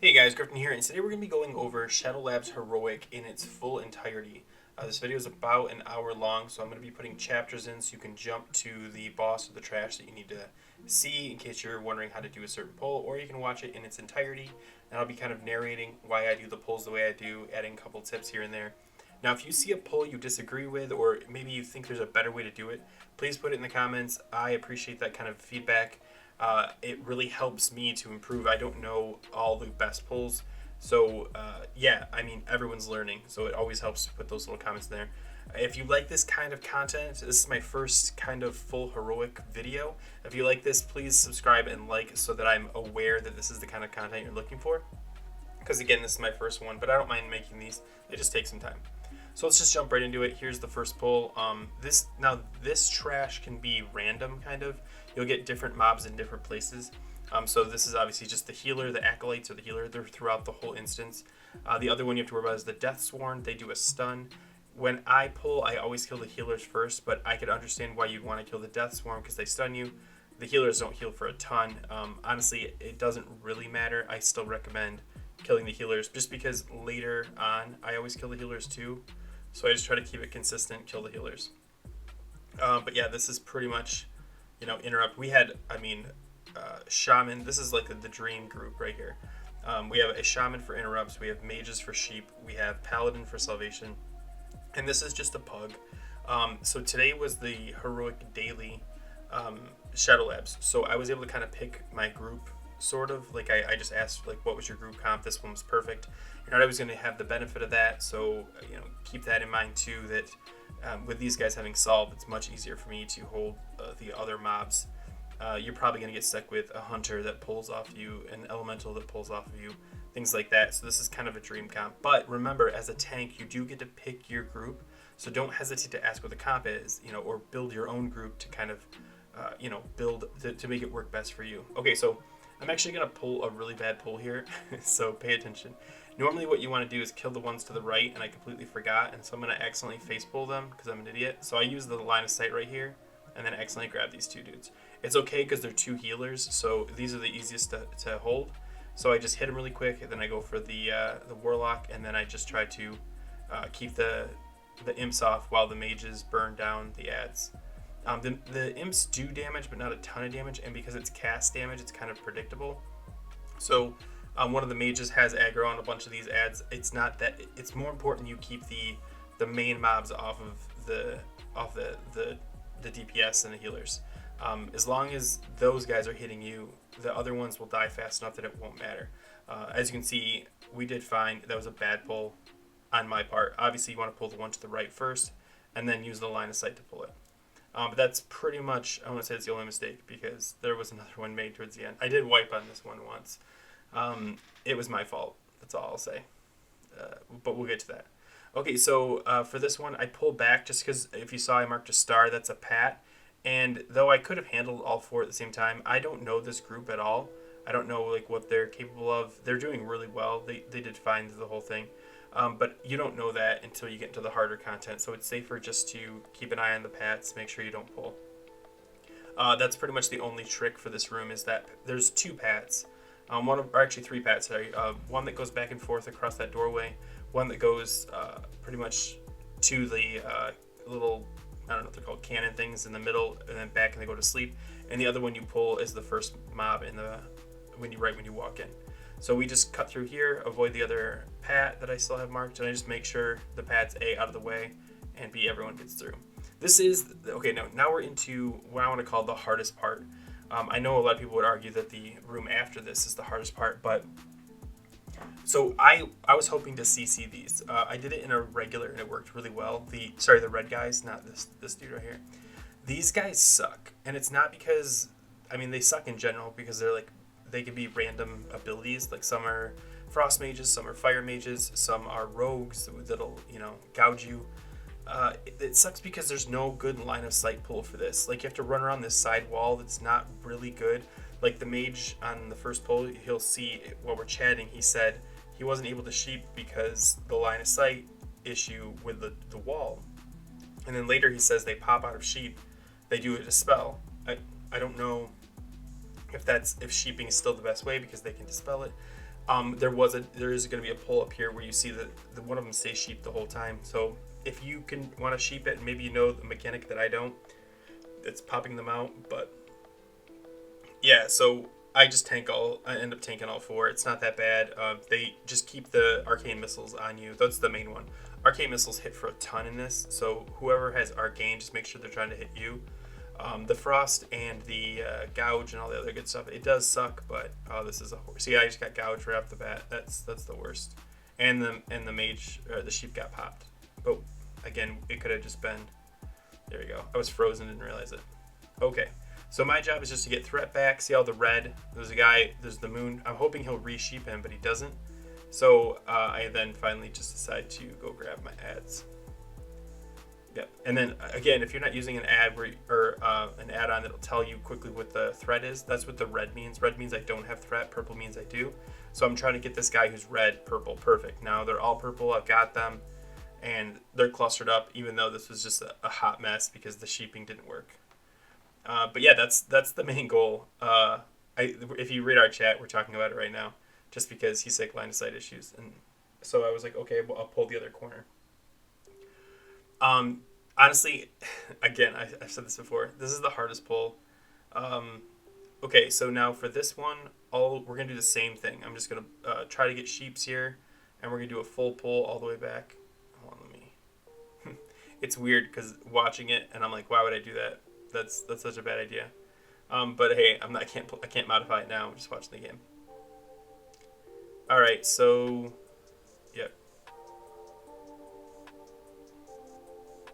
Hey guys, Griffin here, and today we're going to be going over Shadow Lab's Heroic in its full entirety. This video is about an hour long, so I'm going to be putting chapters in so you can jump to the boss or the trash that you need to see in case you're wondering how to do a certain pull, or you can watch it in its entirety, and I'll be kind of narrating why I do the pulls the way I do, adding a couple tips here and there. Now, if you see a pull you disagree with, or maybe you think there's a better way to do it, please put it in the comments. I appreciate that kind of feedback. It really helps me to improve. I don't know all the best pulls. So, yeah, I mean, everyone's learning. So it always helps to put those little comments in there. If you like this kind of content, this is my first kind of full heroic video. If you like this, please subscribe and like so that I'm aware that this is the kind of content you're looking for. Because, again, this is my first one, but I don't mind making these. They just take some time. So let's just jump right into it. Here's the first pull. This trash can be random, kind of. You'll get different mobs in different places. So this is obviously just the healer, the acolytes or the healer. They're throughout the whole instance. The other one you have to worry about is the Deathsworn. They do a stun. When I pull, I always kill the healers first, but I could understand why you'd want to kill the Deathsworn because they stun you. The healers don't heal for a ton. Honestly, it doesn't really matter. I still recommend killing the healers just because later on, I always kill the healers too. So I just try to keep it consistent, kill the healers. But yeah, this is pretty much, interrupt. We had, shaman. This is like the dream group right here. We have a shaman for interrupts. We have mages for sheep. We have paladin for salvation. And this is just a pug. So today was the heroic daily Shadow Labs. So I was able to kind of pick my group, sort of. Like I just asked, like, what was your group comp? This one was perfect. You're not always going to have the benefit of that. So, keep that in mind too, that with these guys having solved, it's much easier for me to hold the other mobs. You're probably going to get stuck with a hunter that pulls off you, an elemental that pulls off of you, things like that. So this is kind of a dream comp. But remember, as a tank, you do get to pick your group. So don't hesitate to ask what the comp is, or build your own group to kind of, build to make it work best for you. Okay, so I'm actually going to pull a really bad pull here, so pay attention. Normally what you want to do is kill the ones to the right, and I completely forgot, and so I'm going to accidentally face pull them because I'm an idiot. So I use the line of sight right here, and then accidentally grab these two dudes. It's okay because they're two healers, so these are the easiest to hold. So I just hit them really quick, and then I go for the warlock, and then I just try to keep the imps off while the mages burn down the ads. The imps do damage, but not a ton of damage, and because it's cast damage, it's kind of predictable. So one of the mages has aggro on a bunch of these ads. It's not that. It's more important you keep the main mobs off of the DPS and the healers. As long as those guys are hitting you, the other ones will die fast enough that it won't matter. As you can see, we did fine. That was a bad pull on my part. Obviously, you want to pull the one to the right first, and then use the line of sight to pull it. But that's pretty much, I want to say it's the only mistake, because there was another one made towards the end. I did wipe on this one once. It was my fault. That's all I'll say. But we'll get to that. Okay, so for this one, I pulled back just because if you saw I marked a star, that's a pat. And though I could have handled all four at the same time, I don't know this group at all. I don't know what they're capable of. They're doing really well. They did fine through the whole thing. But you don't know that until you get into the harder content. So it's safer just to keep an eye on the pats, make sure you don't pull. That's pretty much the only trick for this room is that there's two pats. Actually three pats, sorry. One that goes back and forth across that doorway. One that goes pretty much to the little, I don't know what they're called, cannon things in the middle, and then back and they go to sleep. And the other one you pull is the first mob when you walk in. So we just cut through here, avoid the other pat that I still have marked, and I just make sure the pat's A, out of the way, and B, everyone gets through. This is, okay, now we're into what I want to call the hardest part. I know a lot of people would argue that the room after this is the hardest part, but so I was hoping to CC these. I did it in a regular, and it worked really well. The red guys, not this dude right here. These guys suck, and it's not because, they suck in general because they can be random abilities. Like some are frost mages, some are fire mages, some are rogues that'll gouge you. It sucks because there's no good line of sight pull for this. Like you have to run around this side wall that's not really good. Like the mage on the first pull, he'll see while we're chatting, he said he wasn't able to sheep because the line of sight issue with the wall. And then later he says they pop out of sheep, they do a dispel. I don't know if sheeping is still the best way because they can dispel it. There is going to be a pull up here where you see that one of them stays sheep the whole time. So if you can want to sheep it, and maybe you know the mechanic that I don't, it's popping them out. But yeah, so I end up tanking all 4. It's not that bad. They just keep the arcane missiles on you. That's the main one. Arcane missiles hit for a ton in this, so whoever has arcane, just make sure they're trying to hit you. The frost and the gouge and all the other good stuff, it does suck, but this is a horse. See, I just got gouged right off the bat. That's the worst. And the mage, the sheep got popped. But again, it could have just been. There we go. I was frozen, didn't realize it. Okay. So my job is just to get threat back. See all the red? There's a guy. There's the moon. I'm hoping he'll re-sheep him, but he doesn't. So I then finally just decide to go grab my ads. Yep. And then again, if you're not using an ad or an add-on that'll tell you quickly what the threat is, that's what the red means. Red means I don't have threat. Purple means I do. So I'm trying to get this guy who's red, purple, perfect. Now they're all purple. I've got them, and they're clustered up. Even though this was just a hot mess because the sheeping didn't work. But yeah, that's the main goal. If you read our chat, we're talking about it right now, just because he's like line of sight issues, and so I was like, okay, well, I'll pull the other corner. Honestly, again, I've said this before. This is the hardest pull. Okay, so now for this one, we're gonna do the same thing. I'm just gonna try to get sheeps here, and we're gonna do a full pull all the way back. Hold on, let me. It's weird because watching it, and I'm like, why would I do that? That's such a bad idea. But hey, I can't modify it now. I'm just watching the game. All right, so yep.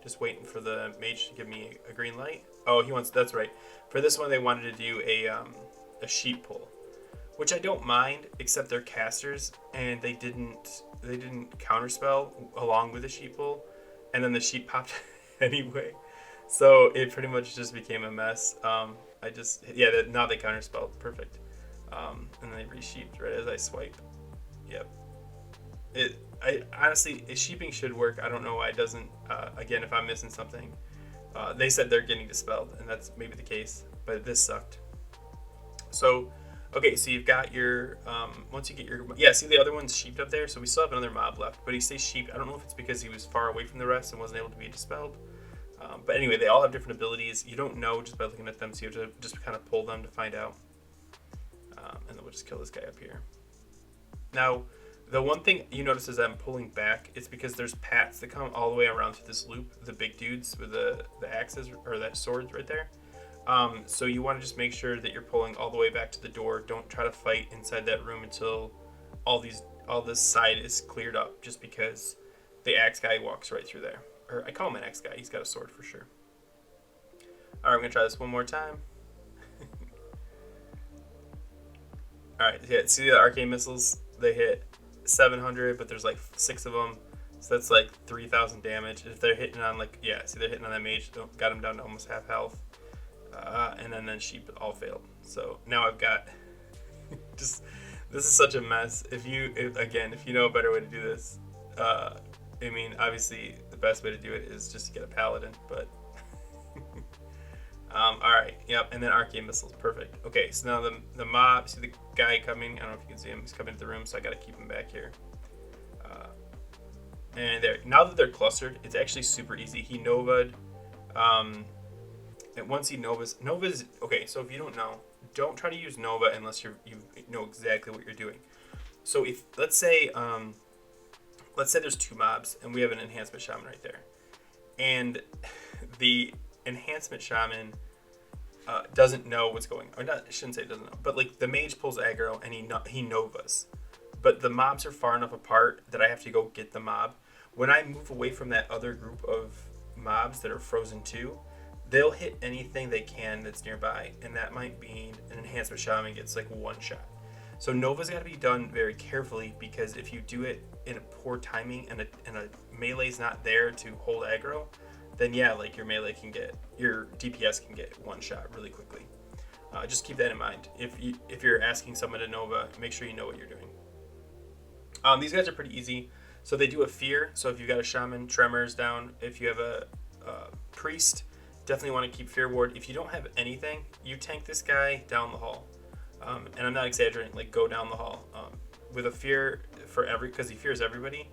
Just waiting for the mage to give me a green light. Oh, that's right. For this one, they wanted to do a sheep pull, which I don't mind, except they're casters, and they didn't counterspell along with the sheep pull, and then the sheep popped anyway. So it pretty much just became a mess. Now they counterspelled perfect, and then they re-sheeped right as I swipe. Yep. Honestly, sheeping should work. I don't know why it doesn't. Again, if I'm missing something, they said they're getting dispelled, and that's maybe the case. But this sucked. So, okay, so you've got your once you get your see the other one's sheeped up there. So we still have another mob left, but he stays sheeped. I don't know if it's because he was far away from the rest and wasn't able to be dispelled. But anyway, they all have different abilities. You don't know just by looking at them, so you have to just kind of pull them to find out. And then we'll just kill this guy up here. Now, the one thing you notice is I'm pulling back. It's because there's pats that come all the way around through this loop. The big dudes with the axes or that swords right there. So you want to just make sure that you're pulling all the way back to the door. Don't try to fight inside that room until all this side is cleared up. Just because the axe guy walks right through there. Or I call him an axe guy. He's got a sword for sure. All right, I'm gonna try this one more time. All right, yeah. See the arcane missiles? They hit 700, but there's like 6 of them, so that's like 3,000 damage. If they're hitting on they're hitting on that mage, got him down to almost half health, and then sheep all failed. So now I've got this is such a mess. If you know a better way to do this, I mean, obviously the best way to do it is just to get a paladin, but all right, yep, and then arcane missiles, perfect. Okay, so now the mob, see the guy coming, I don't know if you can see him, he's coming into the room, so I gotta keep him back here. And there, now that they're clustered, it's actually super easy. He Nova'd, and once he Nova's, okay, so if you don't know, don't try to use Nova unless you know exactly what you're doing. So if, let's say there's 2 mobs, and we have an enhancement shaman right there. And the enhancement shaman doesn't know what's going on. Or not, I shouldn't say doesn't know. But like the mage pulls aggro and he Novas. But the mobs are far enough apart that I have to go get the mob. When I move away from that other group of mobs that are frozen too, they'll hit anything they can that's nearby. And that might be an enhancement shaman gets like 1 shot. So Nova's got to be done very carefully, because if you do it in a poor timing and a melee's not there to hold aggro, then yeah, like your DPS can get 1 shot really quickly. Just keep that in mind. If you're asking someone to Nova, make sure you know what you're doing. These guys are pretty easy. So they do a fear. So if you've got a shaman, tremors down. If you have a priest, definitely want to keep fear ward. If you don't have anything, you tank this guy down the hall. And I'm not exaggerating, like go down the hall. with a fear for because he fears everybody,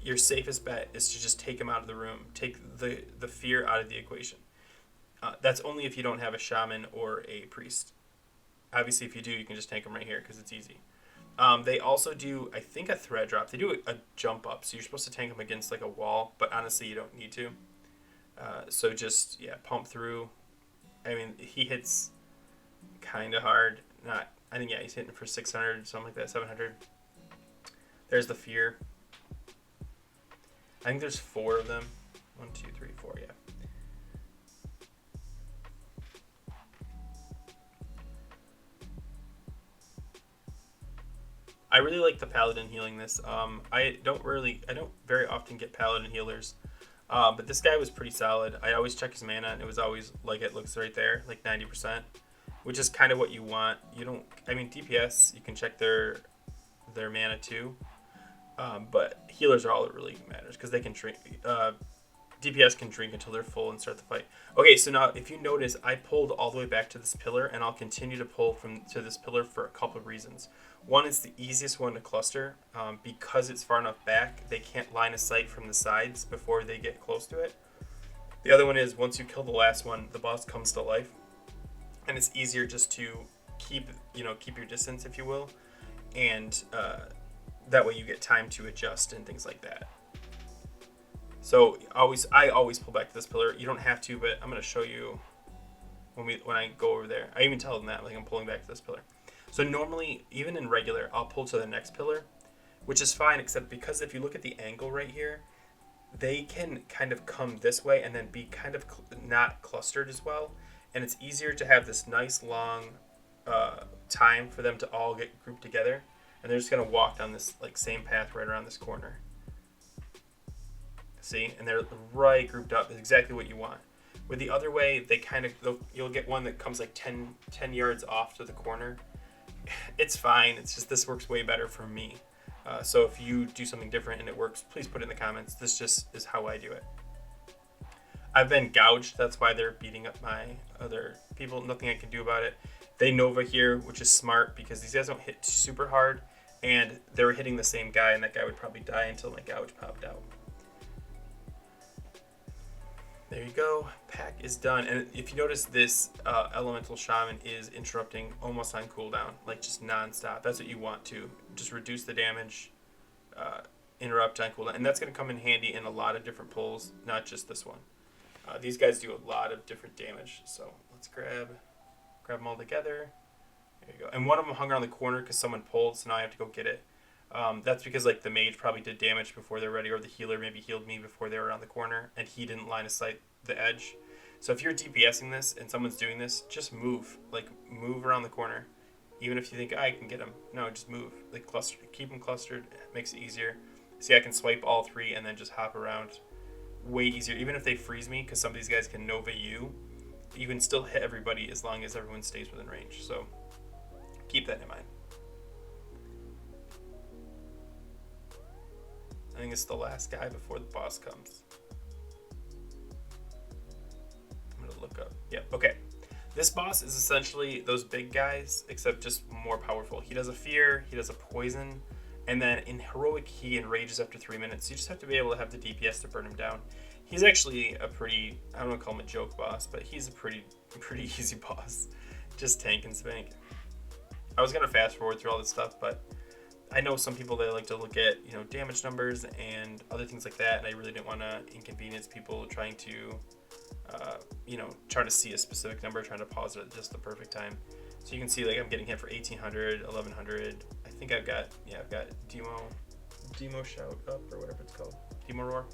your safest bet is to just take him out of the room. Take the fear out of the equation. That's only if you don't have a shaman or a priest. Obviously, if you do, you can just tank them right here because it's easy. They also do, I think, a thread drop. They do a jump up, so you're supposed to tank them against like a wall, but honestly, you don't need to. So just, pump through. I mean, he hits kind of hard. I think, he's hitting for 600, something like that, 700. There's the fear. I think there's 4 of them. 1, 2, 3, 4, yeah. I really like the paladin healing this. I don't very often get paladin healers, but this guy was pretty solid. I always check his mana, and it was always like it looks right there, like 90%, which is kind of what you want. DPS, you can check their mana too, but healers are all that really matters because they can drink. DPS can drink until they're full and start the fight. Okay, so now if you notice, I pulled all the way back to this pillar, and I'll continue to pull to this pillar for a couple of reasons. One, it's the easiest one to cluster. Because it's far enough back, they can't line of sight from the sides before they get close to it. The other one is once you kill the last one, the boss comes to life, and it's easier just to keep your distance, if you will, and that way you get time to adjust and things like that. So I always pull back to this pillar. You don't have to, but I'm going to show you when I go over there. I even tell them that, like, I'm pulling back to this pillar. So normally, even in regular, I'll pull to the next pillar, which is fine, except because if you look at the angle right here, they can kind of come this way and then be kind of not clustered as well. And it's easier to have this nice long time for them to all get grouped together. And they're just going to walk down this like same path right around this corner. See? And they're right grouped up. That's exactly what you want. With the other way, you'll get one that comes like 10 yards off to the corner. It's fine. It's just this works way better for me. So if you do something different and it works, please put it in the comments. This just is how I do it. I've been gouged. That's why they're beating up my other people. Nothing I can do about it. They Nova here, which is smart because these guys don't hit super hard. And they were hitting the same guy, and that guy would probably die until my gouge popped out. There you go. Pack is done. And if you notice, this elemental shaman is interrupting almost on cooldown, like just non-stop. That's what you want to. Just reduce the damage, interrupt on cooldown. And that's going to come in handy in a lot of different pulls, not just this one. These guys do a lot of different damage. So let's grab them all together. There you go. And one of them hung around the corner because someone pulled, so now I have to go get it. That's because like the mage probably did damage before they're ready, or the healer maybe healed me before they were around the corner, and he didn't line of sight the edge. So if you're DPSing this and someone's doing this, just move. Like, move around the corner. Even if you think, I can get them. No, just move. Like, cluster, keep them clustered. It makes it easier. See, I can swipe all 3 and then just hop around. Way easier. Even if they freeze me, because some of these guys can Nova you can still hit everybody as long as everyone stays within range. So keep that in mind. I think it's the last guy before the boss comes. I'm going to look up. Yep, okay. This boss is essentially those big guys, except just more powerful. He does a fear, he does a poison, and then in heroic he enrages after 3 minutes. You just have to be able to have the DPS to burn him down. He's actually a pretty, I don't want to call him a joke boss, but he's a pretty easy boss. Just tank and spank. I was going to fast forward through all this stuff, but I know some people that like to look at, damage numbers and other things like that, and I really didn't want to inconvenience people trying to, try to see a specific number, trying to pause it at just the perfect time. So you can see, like, I'm getting hit for 1800, 1100. I think I've got Demo Shout up, or whatever it's called, Demo Roar.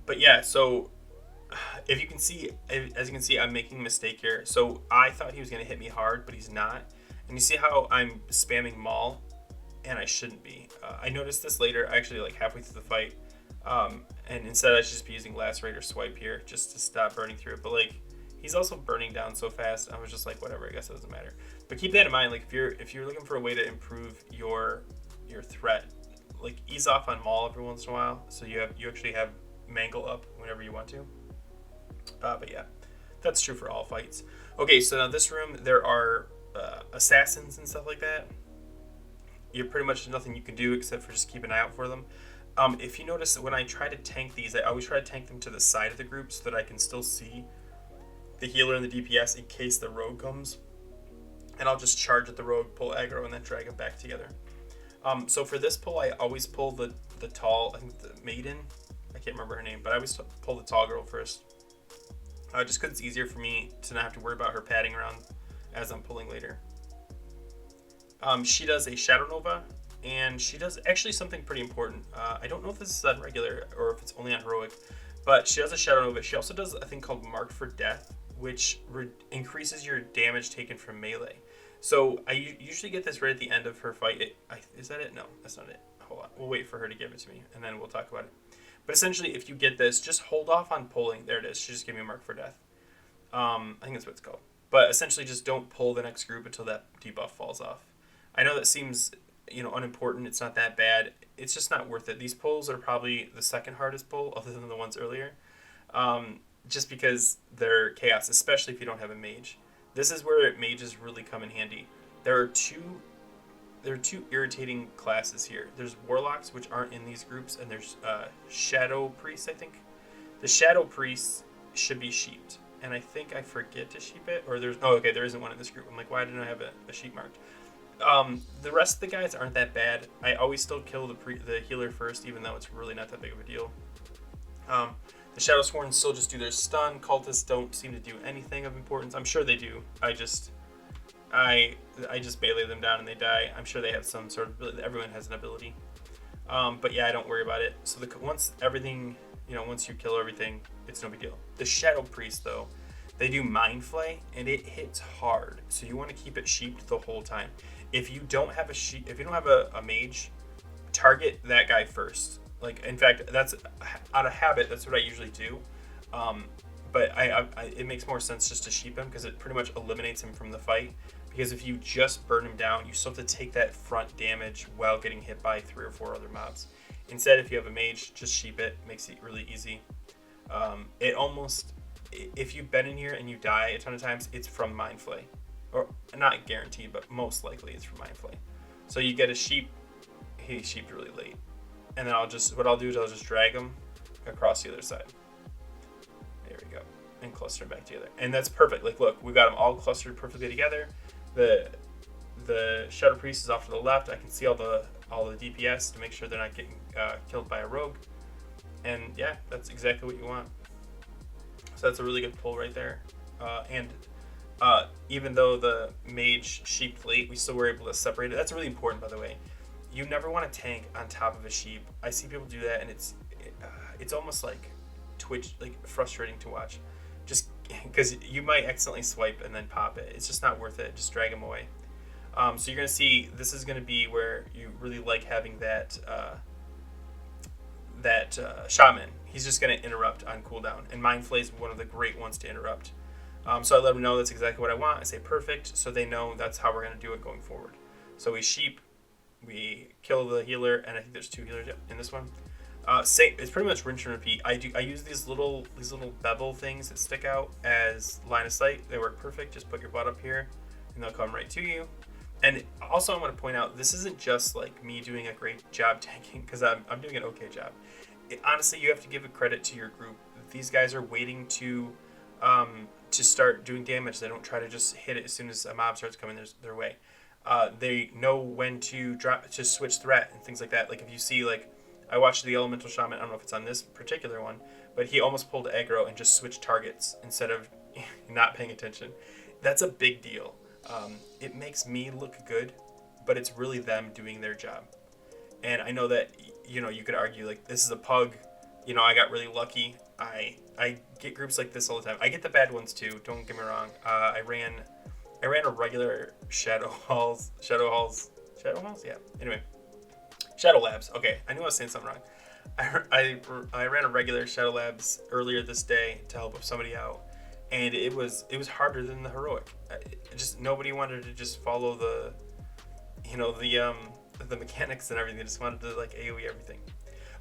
But yeah, so as you can see, I'm making a mistake here. So I thought he was going to hit me hard, but he's not. And you see how I'm spamming Maul, and I shouldn't be. I noticed this later, actually, like halfway through the fight. And instead I should just be using Lacerate or Swipe here just to stop burning through it. But like, he's also burning down so fast, I was just like, whatever, I guess it doesn't matter. But keep that in mind, like if you're looking for a way to improve your threat, like ease off on Maul every once in a while, so you actually have Mangle up whenever you want to. But yeah, that's true for all fights. Okay, so now this room, there are assassins and stuff like that. you're pretty much nothing you can do except for just keep an eye out for them. If you notice that when I try to tank these, I always try to tank them to the side of the group so that I can still see the healer and the DPS in case the rogue comes. And I'll just charge at the rogue, pull aggro, and then drag them back together. So for this pull, I always pull the tall, I think the maiden, I can't remember her name, but I always pull the tall girl first. Just because it's easier for me to not have to worry about her padding around as I'm pulling later. She does a Shadow Nova, and she does actually something pretty important. I don't know if this is on regular or if it's only on heroic, but she does a Shadow Nova. She also does a thing called Mark for Death, which increases your damage taken from melee. So I usually get this right at the end of her fight. Is that it? No, that's not it. Hold on. We'll wait for her to give it to me, and then we'll talk about it. But essentially, if you get this, just hold off on pulling. There it is. She just gave me a Mark for Death. I think that's what it's called. But essentially, just don't pull the next group until that debuff falls off. I know that seems, unimportant. It's not that bad. It's just not worth it. These pulls are probably the second hardest pull, other than the ones earlier. Just because they're chaos, especially if you don't have a mage. This is where mages really come in handy. There are two irritating classes here. There's warlocks, which aren't in these groups, and there's shadow priests, I think. The shadow priests should be sheeped, and I think I forget to sheep it, or there isn't one in this group. I'm like, why didn't I have a sheep marked? The rest of the guys aren't that bad. I always still kill the healer first, even though it's really not that big of a deal. The Shadow Sworn still just do their stun. Cultists don't seem to do anything of importance. I'm sure they do. I just melee them down and they die. I'm sure they have some sort of ability. Everyone has an ability. But yeah, I don't worry about it. So once you kill everything, it's no big deal. The Shadow Priest, though, they do Mind Flay, and it hits hard. So you want to keep it sheeped the whole time. If you don't have a mage, target that guy first. Like, in fact, that's out of habit. That's what I usually do. But it makes more sense just to sheep him because it pretty much eliminates him from the fight. Because if you just burn him down, you still have to take that front damage while getting hit by 3 or 4 other mobs. Instead, if you have a mage, just sheep it. Makes it really easy. If you've been in here and you die a ton of times, it's from Mind Flay. Or not guaranteed, but most likely it's from Mind Flay. So you get a sheep. He sheeped really late. And then I'll just drag them across the other side. There we go. And cluster them back together. And that's perfect. Like, look, we've got them all clustered perfectly together. The Shadow Priest is off to the left. I can see all the DPS to make sure they're not getting killed by a rogue. And yeah, that's exactly what you want. So that's a really good pull right there. Even though the mage sheeped late, we still were able to separate it. That's really important, by the way. You never want to tank on top of a sheep. I see people do that, and it's almost like frustrating to watch. Just because you might accidentally swipe and then pop it. It's just not worth it. Just drag them away. So you're going to see this is going to be where you really like having that shaman. He's just going to interrupt on cooldown. And Mind Flay is one of the great ones to interrupt. So I let them know that's exactly what I want. I say perfect, so they know that's how we're going to do it going forward. So we sheep. We kill the healer, and I think there's 2 healers in this one. It's pretty much rinse and repeat. I use these little bevel things that stick out as line of sight. They work perfect. Just put your butt up here, and they'll come right to you. And also, I want to point out this isn't just like me doing a great job tanking because I'm doing an okay job. Honestly, you have to give a credit to your group. These guys are waiting to start doing damage. They don't try to just hit it as soon as a mob starts coming their way. They know when to switch threat and things like that. Like if you see, I watched the Elemental Shaman, I don't know if it's on this particular one, but he almost pulled aggro and just switched targets instead of not paying attention. That's a big deal. It makes me look good, but it's really them doing their job. And I know that, you could argue, this is a pug, I got really lucky. I get groups like this all the time. I get the bad ones too, don't get me wrong. I ran a regular Shadow Halls? Yeah. Anyway. Shadow Labs. Okay, I knew I was saying something wrong. I ran a regular Shadow Labs earlier this day to help somebody out, and it was harder than the heroic. Nobody wanted to just follow the mechanics and everything. They just wanted to AoE everything.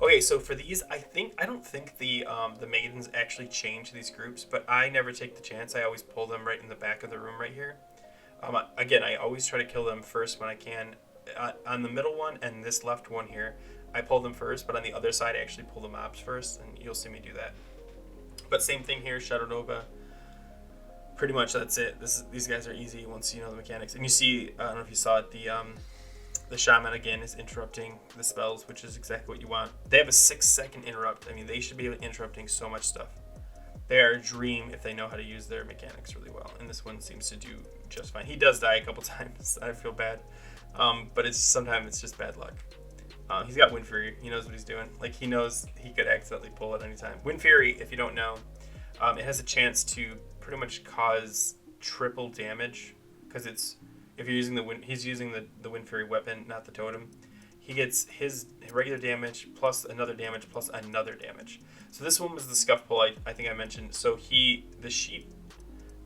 Okay, so for these, I don't think the maidens actually change these groups, but I never take the chance. I always pull them right in the back of the room right here. Again, I always try to kill them first when I can. on the middle one and this left one here, I pull them first, but on the other side I actually pull the mobs first, and you'll see me do that. But same thing here, Shadow Nova. Pretty much that's it. These guys are easy once you know the mechanics. And you see, I don't know if you saw it, the shaman again is interrupting the spells, which is exactly what you want. They have a 6-second interrupt. I mean, they should be interrupting so much stuff. They are a dream if they know how to use their mechanics really well. And this one seems to do just fine. He does die a couple times. I feel bad. But sometimes it's just bad luck. He's got Wind Fury. He knows what he's doing. Like, he knows he could accidentally pull at any time. Wind Fury, if you don't know, it has a chance to pretty much cause triple damage, because if you're using he's using the Wind Fury weapon, not the totem. He gets his regular damage plus another damage plus another damage. So this one was the scuff pull I think I mentioned. So the sheep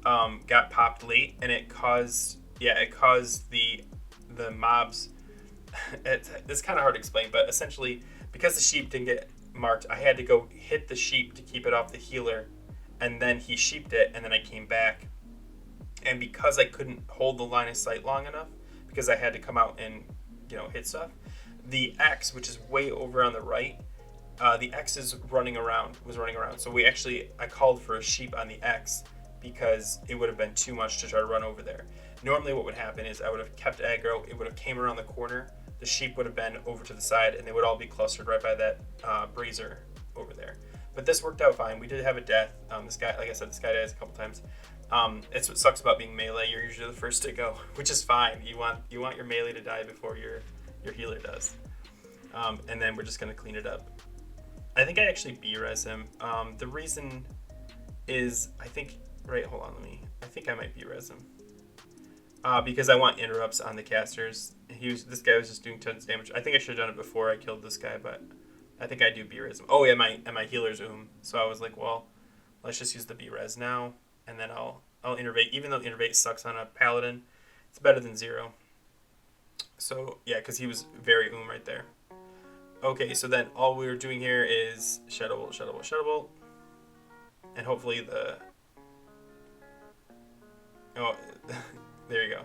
got popped late, and it caused the mobs. It's kind of hard to explain, but essentially because the sheep didn't get marked, I had to go hit the sheep to keep it off the healer, and then he sheeped it, and then I came back. And because I couldn't hold the line of sight long enough, because I had to come out and hit stuff, the X, which is way over on the right, the X was running around. So I called for a sheep on the X because it would have been too much to try to run over there. Normally what would happen is I would have kept aggro, it would have came around the corner, the sheep would have been over to the side, and they would all be clustered right by that brazier over there. But this worked out fine. We did have a death. This guy, like I said, dies a couple times. It's what sucks about being melee. You're usually the first to go, which is fine. You want your melee to die before your healer does. And then we're just gonna clean it up. I think I actually B-res him. The reason is I think I might B-res him. Because I want interrupts on the casters. This guy was just doing tons of damage. I think I should have done it before I killed this guy, but I think I do B-res him. Oh yeah, my healer's So I was like, well, let's just use the B-res now, and then I'll innervate. Even though innervate sucks on a paladin, it's better than 0. So yeah, because he was very right there. Okay, so then all we're doing here is Shadow Bolt, Shadow Bolt, Shadow Bolt, and hopefully there you go.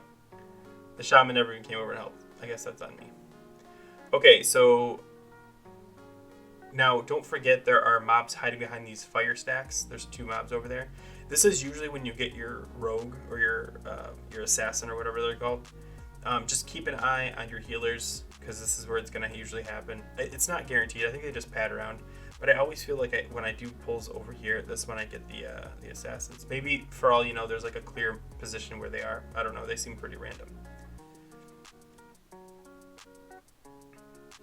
The shaman never even came over to help. I guess that's on me. Okay, so now don't forget there are mobs hiding behind these fire stacks. There's 2 mobs over there. This is usually when you get your rogue or your assassin or whatever they're called. Just keep an eye on your healers, because this is where it's going to usually happen. It's not guaranteed. I think they just pad around. But I always feel like when I do pulls over here, that's when I get the assassins. Maybe, for all you know, there's like a clear position where they are. I don't know. They seem pretty random.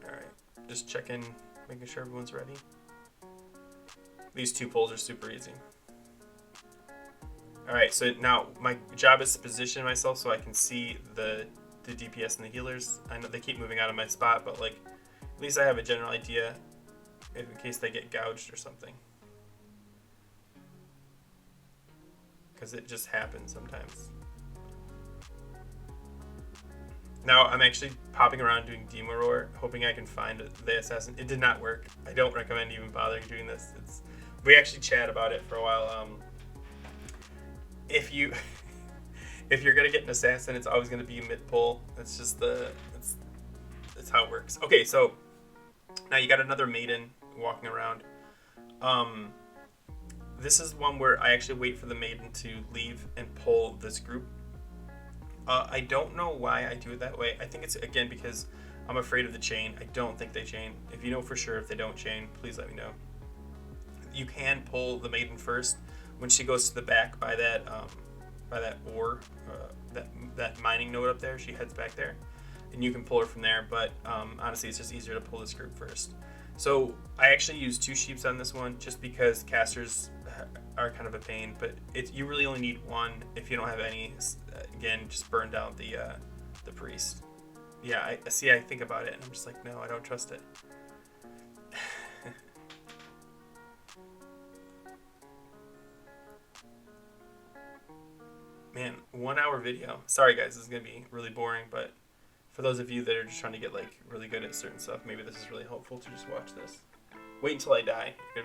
Alright. Just checking, making sure everyone's ready. These 2 pulls are super easy. Alright, so now my job is to position myself so I can see the DPS and the healers. I know they keep moving out of my spot, but at least I have a general idea in case they get gouged or something. Because it just happens sometimes. Now I'm actually popping around doing Demo Roar, hoping I can find the assassin. It did not work. I don't recommend even bothering doing this. We actually chat about it for a while. If you're gonna get an assassin, it's always gonna be mid pull. That's just that's how it works. Okay, so now you got another maiden walking around. This is one where I actually wait for the maiden to leave and pull this group. I don't know why I do it that way. I think it's again because I'm afraid of the chain. I don't think they chain. If you know for sure if they don't chain, please let me know. You can pull the maiden first when she goes to the back by that ore, that mining node up there. She heads back there, and you can pull her from there. But honestly, it's just easier to pull this group first. So I actually use 2 sheeps on this one just because casters are kind of a pain. But you really only need 1 if you don't have any. Again, just burn down the priest. Yeah, I think about it and I'm just like, no, I don't trust it. Man, 1 hour video. Sorry guys, this is gonna be really boring, but for those of you that are just trying to get really good at certain stuff, maybe this is really helpful to just watch this. Wait until I die. You're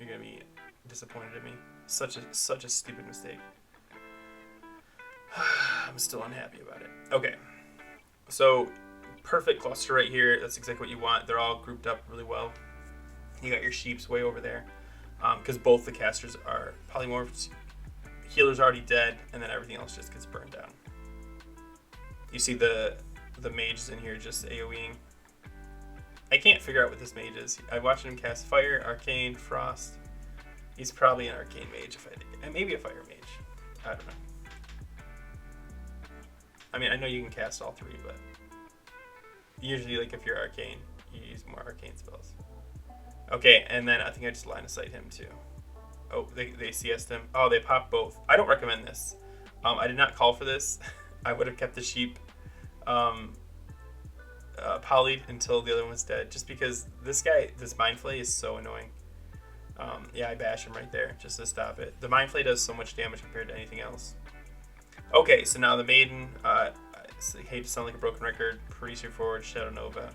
gonna be disappointed in me. Such a stupid mistake. I'm still unhappy about it. Okay, so perfect cluster right here. That's exactly what you want. They're all grouped up really well. You got your sheeps way over there, because both the casters are polymorphs. Healer's already dead, and then everything else just gets burned down. You see the mages in here just AoEing. I can't figure out what this mage is. I watched him cast Fire, Arcane, Frost. He's probably an Arcane mage, and maybe a Fire mage. I don't know. I mean, I know you can cast all three, but usually, like, if you're Arcane, you use more Arcane spells. Okay, and then I think I just line of sight him too. Oh, they CS'd him. Oh, they popped both. I don't recommend this. I did not call for this. I would have kept the sheep polyed until the other one was dead, just because this Mind Flay is so annoying. Yeah, I bash him right there just to stop it. The Mind Flay does so much damage compared to anything else. Okay, so now the Maiden, I hate to sound like a broken record, pretty straightforward, Shadow Nova.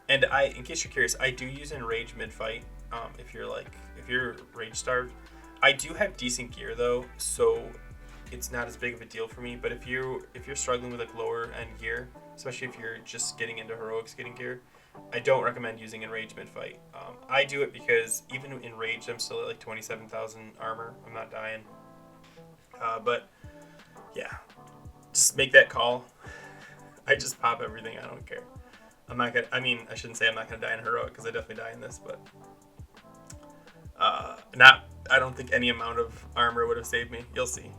And in case you're curious, I do use Enrage mid-fight, if you're rage starved. I do have decent gear though, so it's not as big of a deal for me, but if you're struggling with like lower end gear, especially if you're just getting into heroics getting gear, I don't recommend using Enrage mid-fight. I do it because even in Rage, I'm still at like 27,000 armor. I'm not dying. But yeah, just make that call. I just pop everything. I don't care. I'm not gonna. I mean, I shouldn't say I'm not gonna die in heroic because I definitely die in this, but not. I don't think any amount of armor would have saved me. You'll see.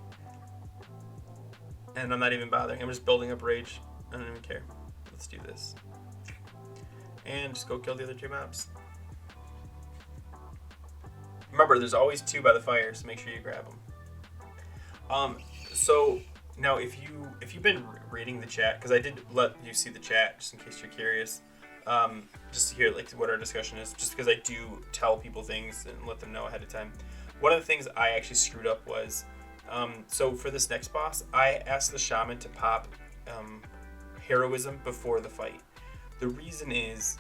And I'm not even bothering. I'm just building up rage. I don't even care. Let's do this. And just go kill the other two mobs. Remember, there's always two by the fire, so make sure you grab them. So now if you've been reading the chat, because I did let you see the chat just in case you're curious, just to hear like what our discussion is, just because I do tell people things and let them know ahead of time. One of the things I actually screwed up was, so for this next boss, I asked the shaman to pop heroism before the fight. The reason is,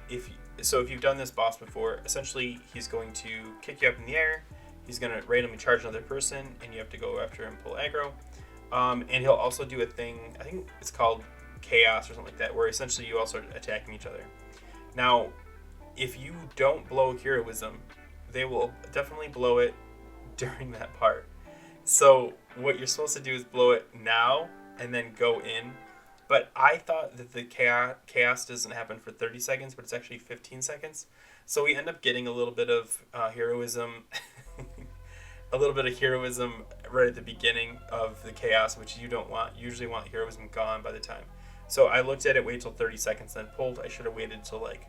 if you've done this boss before, essentially he's going to kick you up in the air, he's going to randomly charge another person, and you have to go after him, pull aggro. And he'll also do a thing, I think it's called chaos or something like that, where essentially you all start attacking each other. Now, if you don't blow heroism, they will definitely blow it during that part. So what you're supposed to do is blow it now and then go in. But I thought that the chaos doesn't happen for 30 seconds, but it's actually 15 seconds. So we end up getting a little bit of heroism, a little bit of heroism right at the beginning of the chaos, which you don't want. You usually want heroism gone by the time. So I looked at it, wait till 30 seconds, then pulled. I should have waited till like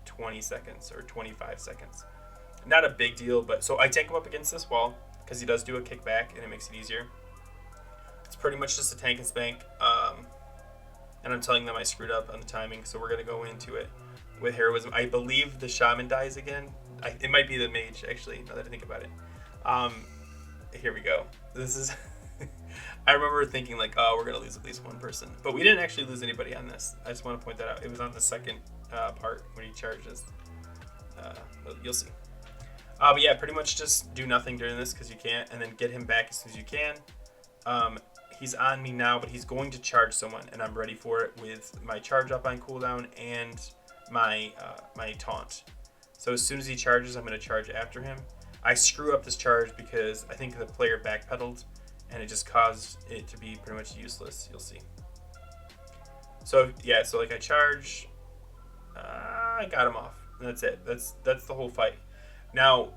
20 seconds or 25 seconds. Not a big deal, but so I tank him up against this wall because he does do a kickback and it makes it easier. It's pretty much just a tank and spank. And I'm telling them I screwed up on the timing, so we're going to go into it with heroism. I believe the shaman dies again. It might be the mage, actually, now that I think about it. Here we go. This is... I remember thinking, like, oh, we're going to lose at least one person. But we didn't actually lose anybody on this. I just want to point that out. It was on the second part when he charges. You'll see. But yeah, pretty much just do nothing during this because you can't, and then get him back as soon as you can. He's on me now, but he's going to charge someone, and I'm ready for it with my charge up on cooldown and my taunt. So as soon as he charges, I'm going to charge after him. I screw up this charge because I think the player backpedaled, and it just caused it to be pretty much useless. You'll see. So yeah, so like I charge, I got him off. And that's it. That's the whole fight. Now,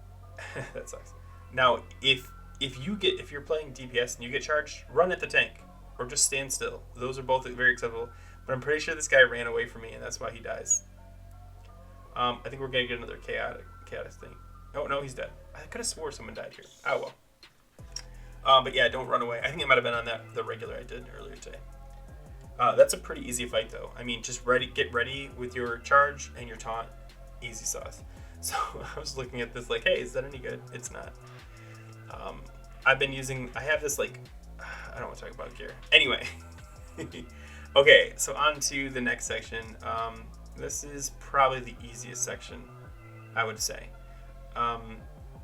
that sucks. Now, if you're playing DPS and you get charged, run at the tank or just stand still. Those are both very acceptable. But I'm pretty sure this guy ran away from me, and that's why he dies. I think we're gonna get another chaotic thing. Oh no, he's dead. I could have swore someone died here. Oh well. But yeah, don't run away. I think it might have been on the regular I did earlier today. That's a pretty easy fight though. I mean, just get ready with your charge and your taunt. Easy sauce. So I was looking at this like, hey, is that any good? It's not. I have this like, I don't want to talk about gear. Anyway. Okay, so on to the next section. This is probably the easiest section, I would say.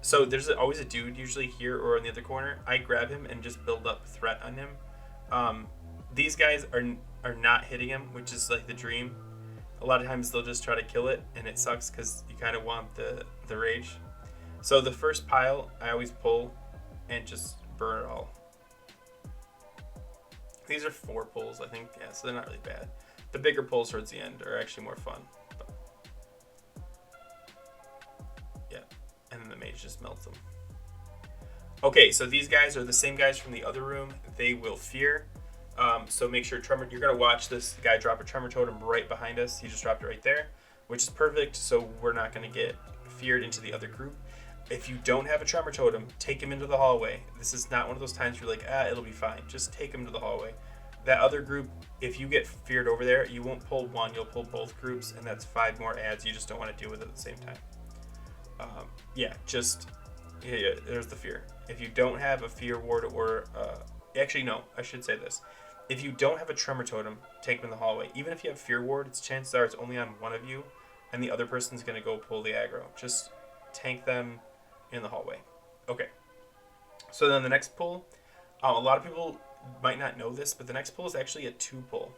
So there's always a dude usually here or in the other corner. I grab him and just build up threat on him. These guys are not hitting him, which is like the dream. A lot of times they'll just try to kill it, and it sucks because you kind of want the rage. So the first pile, I always pull and just burn it all. These are 4 pulls, I think. Yeah, so they're not really bad. The bigger pulls towards the end are actually more fun. But yeah, and then the mage just melts them. Okay, so these guys are the same guys from the other room. They will fear. So make sure Tremor. You're gonna watch this guy drop a Tremor Totem right behind us. He just dropped it right there, which is perfect. So we're not gonna get feared into the other group. If you don't have a Tremor Totem, take him into the hallway. This is not one of those times where you're like, it'll be fine. Just take him to the hallway. That other group, if you get feared over there, you won't pull one, you'll pull both groups, and that's 5 more ads you just don't want to deal with at the same time. Yeah, there's the fear. If you don't have a fear ward or, actually no, I should say this. If you don't have a Tremor Totem, take him in the hallway. Even if you have fear ward, chances are it's only on one of you, and the other person's going to go pull the aggro. Just tank them in the hallway. Okay. So then the next pull, a lot of people might not know this, but the next pull is actually a 2 pull.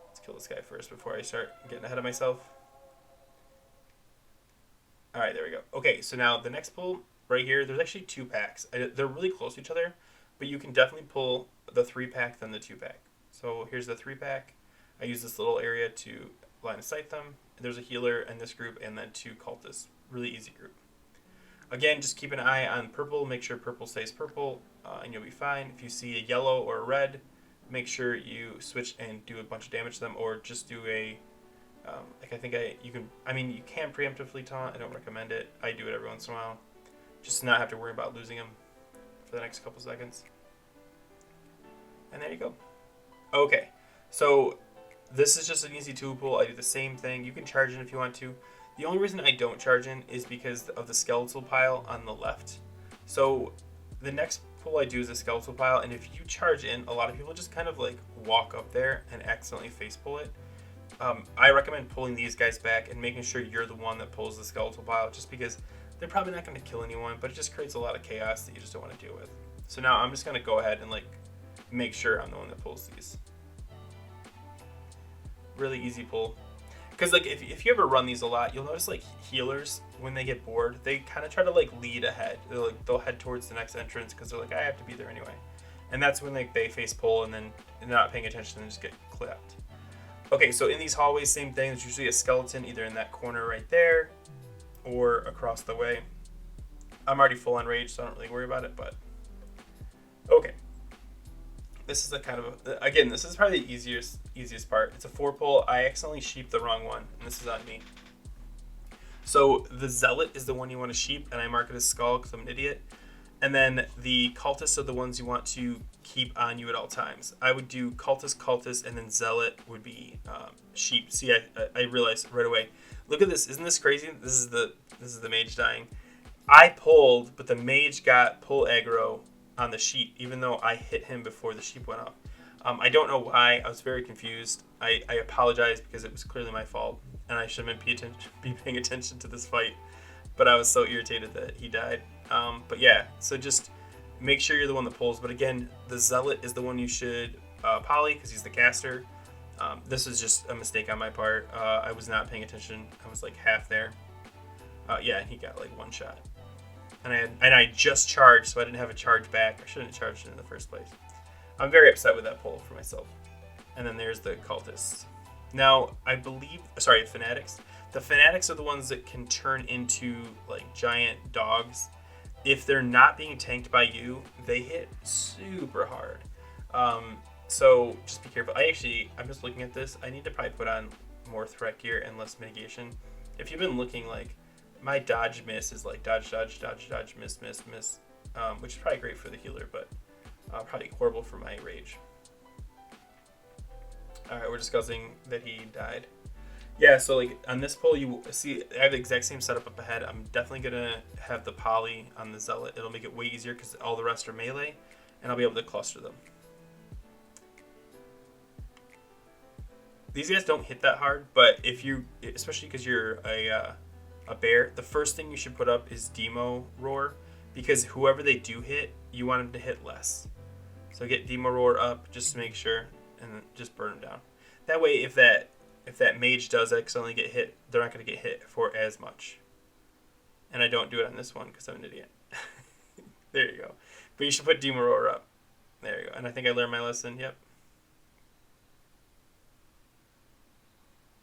Let's kill this guy first before I start getting ahead of myself. Alright, there we go. Okay, so now the next pull right here, there's actually 2 packs. They're really close to each other, but you can definitely pull the 3-pack than the 2-pack. So here's the 3-pack. I use this little area to line of sight them. There's a healer in this group, and then 2 cultists. Really easy group. Again, just keep an eye on purple. Make sure purple stays purple, and you'll be fine. If you see a yellow or a red, make sure you switch and do a bunch of damage to them, or just do a, you can preemptively taunt. I don't recommend it. I do it every once in a while, just to not have to worry about losing them for the next couple seconds. And there you go. Okay, so this is just an easy 2 pull. I do the same thing. You can charge in if you want to. The only reason I don't charge in is because of the skeletal pile on the left. So the next pull I do is a skeletal pile, and if you charge in, a lot of people just kind of like walk up there and accidentally face pull it. I recommend pulling these guys back and making sure you're the one that pulls the skeletal pile, just because they're probably not going to kill anyone, but it just creates a lot of chaos that you just don't want to deal with. So now I'm just going to go ahead and like make sure I'm the one that pulls these. Really easy pull. Because like if you ever run these a lot, you'll notice like healers, when they get bored, they kind of try to like lead ahead. They'll head towards the next entrance because they're like, I have to be there anyway. And that's when like they face pull and then they're not paying attention and just get clapped. Okay, so in these hallways, same thing. There's usually a skeleton either in that corner right there or across the way. I'm already full on rage, so I don't really worry about it, but okay. This is again, this is probably the easiest part. It's a 4 pull. I accidentally sheeped the wrong one, and this is on me. So the zealot is the one you want to sheep, and I mark it as skull because I'm an idiot. And then the cultists are the ones you want to keep on you at all times. I would do cultist, and then zealot would be sheep. See, I realized right away. Look at this. Isn't this crazy? This is the mage dying. I pulled, but the mage got pull aggro on the sheep, even though I hit him before the sheep went up. I don't know why. I was very confused. I apologize because it was clearly my fault, and I should have been paying attention to this fight. But I was so irritated that he died. But yeah, so just make sure you're the one that pulls. But again, the zealot is the one you should poly because he's the caster. This is just a mistake on my part. I was not paying attention. I was like half there. Yeah, and he got like 1 shot. And I just charged, so I didn't have a charge back. I shouldn't have charged it in the first place. I'm very upset with that pull for myself. And then there's the cultists. Now, fanatics. The fanatics are the ones that can turn into like giant dogs. If they're not being tanked by you, they hit super hard. So just be careful. I'm just looking at this. I need to probably put on more threat gear and less mitigation. If you've been looking, like, my dodge miss is like dodge, miss, which is probably great for the healer, but probably horrible for my rage. Alright, we're discussing that he died. Yeah, so like on this pull, you see I have the exact same setup up ahead. I'm definitely going to have the poly on the zealot. It'll make it way easier because all the rest are melee, and I'll be able to cluster them. These guys don't hit that hard, but especially because you're a bear, the first thing you should put up is Demo Roar, because whoever they do hit, you want them to hit less. So get Demo Roar up just to make sure. and then just burn them down. That way, if that mage does accidentally get hit, they're not going to get hit for as much. And I don't do it on this one because I'm an idiot. There you go. But you should put Demon Roar up. There you go. And I think I learned my lesson. Yep.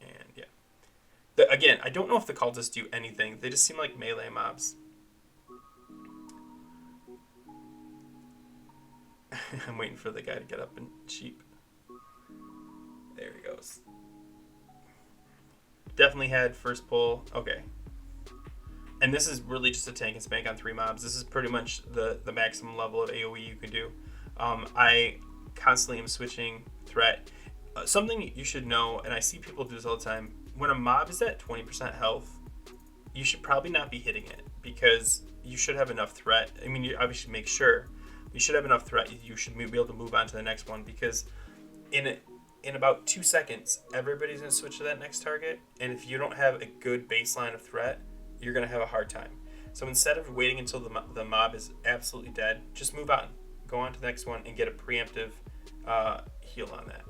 And yeah. Again, I don't know if the cultists do anything. They just seem like melee mobs. I'm waiting for the guy to get up and sheep. There he goes. Definitely had first pull. Okay. And this is really just a tank and spank on 3 mobs. This is pretty much the maximum level of AoE you can do. I constantly am switching threat. Something you should know, and I see people do this all the time, when a mob is at 20% health, you should probably not be hitting it because you should have enough threat. I mean, you obviously make sure. You should have enough threat. You should be able to move on to the next one because in about 2 seconds, everybody's going to switch to that next target. And if you don't have a good baseline of threat, you're going to have a hard time. So instead of waiting until the mob is absolutely dead, just move on. Go on to the next one and get a preemptive heal on that.